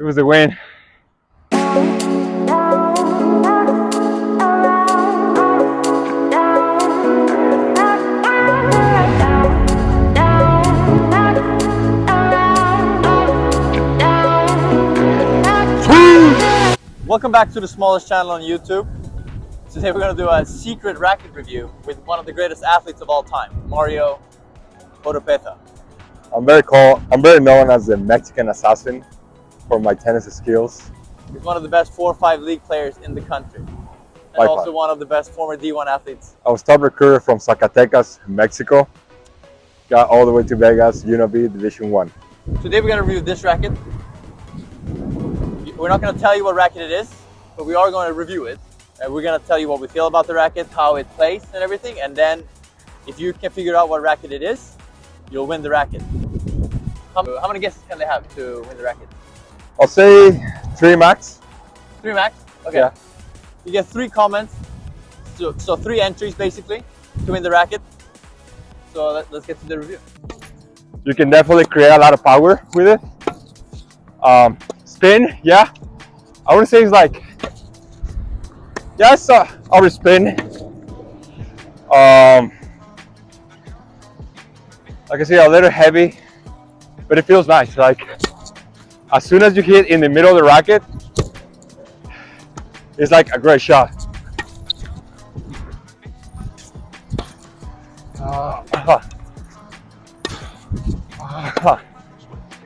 It was a win. Welcome back to the smallest channel on YouTube. Today we're going to do a secret racket review with one of the greatest athletes of all time, Mario Oropeza. I'm very known as the Mexican assassin for my tennis skills. He's one of the best 4 or 5 league players in the country. And also one of the best former D1 athletes. I was top recruiter from Zacatecas, Mexico. Got all the way to Vegas, UNLV, Division 1. Today we're going to review this racket. We're not going to tell you what racket it is, but we are going to review it. And we're going to tell you what we feel about the racket, how it plays and everything. And then if you can figure out what racket it is, you'll win the racket. How many guesses can they have to win the racket? I'll say 3 max. 3 max? Okay. Yeah. You get 3 comments, so 3 entries basically to win the racket. So let's get to the review. You can definitely create a lot of power with it. Spin, yeah. I would say it's like, yeah, it's our spin. Like I say, a little heavy, but it feels nice. Like as soon as you hit in the middle of the racket, it's like a great shot.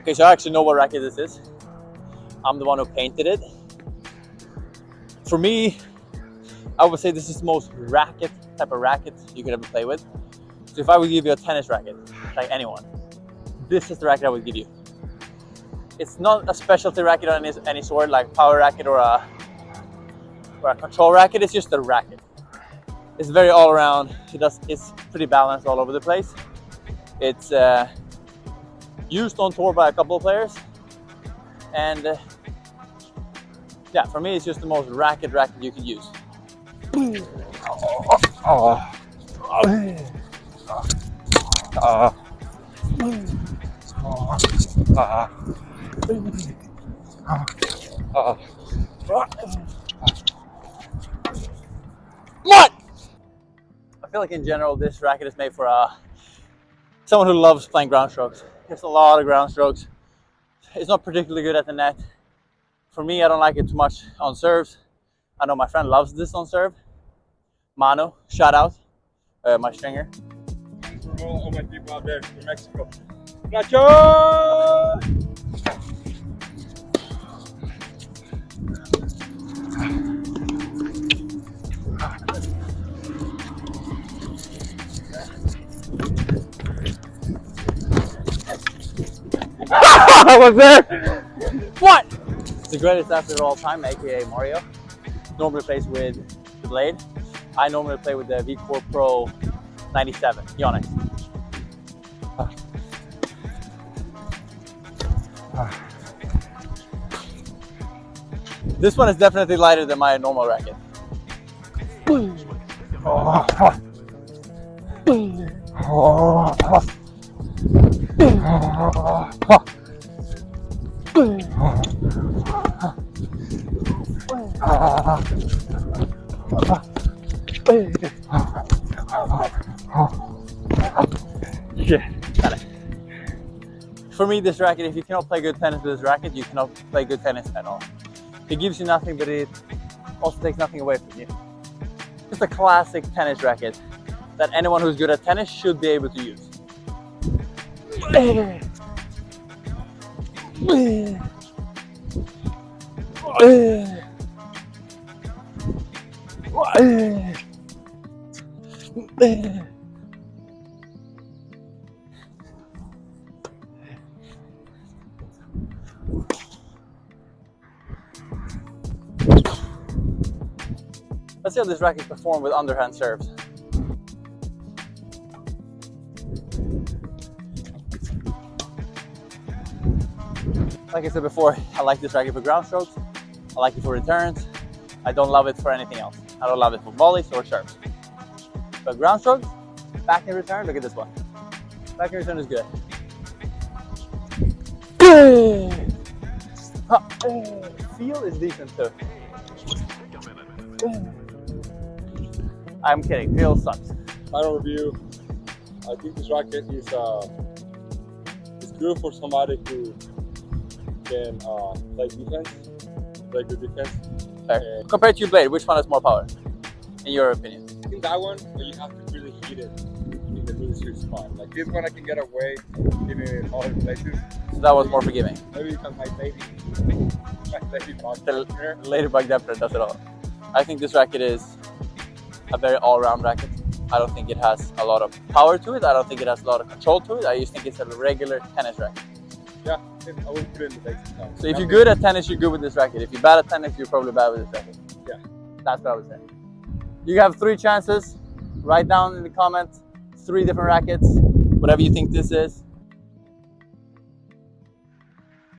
Okay, so I actually know what racket this is. I'm the one who painted it. For me, I would say this is the most racket type of racket you could ever play with. So if I would give you a tennis racket, like anyone, this is the racket I would give you. It's not a specialty racket on any sort, like power racket or a control racket. It's just a racket. It's very all around. It's pretty balanced all over the place. It's used on tour by a couple of players, and yeah, for me, it's just the most racket you could use. What? I feel like in general, this racket is made for someone who loves playing ground strokes. There's a lot of ground strokes. It's not particularly good at the net. For me, I don't like it too much on serves. I know my friend loves this on serve. Manu, shout out, my stringer. For all my people out there in Mexico. Nacho! I was there! What? The greatest athlete of all time, aka Mario. Normally plays with the blade. I normally play with the V4 Pro 97, Yonex. This one is definitely lighter than my normal racket. Yeah. For me, this racket, if you cannot play good tennis with this racket, you cannot play good tennis at all. It gives you nothing, but it also takes nothing away from you. It's a classic tennis racket that anyone who's good at tennis should be able to use. Let's see how this racket performs with underhand serves. Like I said before, I like this racket for ground strokes. I like it for returns. I don't love it for anything else. I don't love it for volleys or serves. But ground strokes, back in return, look at this one. Back in return is good. Feel is decent too. I'm kidding. Feel sucks. Final review. I think this racket is good for somebody who can play defense, play good defense. Fair. Compared to your blade, which one has more power, in your opinion? I think that one, but you have to really hit it in the really sweet spot. Like this one, I can get away, hitting it in all the places. So that was more forgiving. Maybe because my baby box here. The ladybug adapter does it all. I think this racket is a very all-round racket. I don't think it has a lot of power to it. I don't think it has a lot of control to it. I just think it's a regular tennis racket. Yeah, I would put it in the basics now. So if you're good at tennis, you're good with this racket. If you're bad at tennis, you're probably bad with this racket. Yeah. That's what I would say. You have 3 chances. Write down in the comments 3 different rackets, whatever you think this is.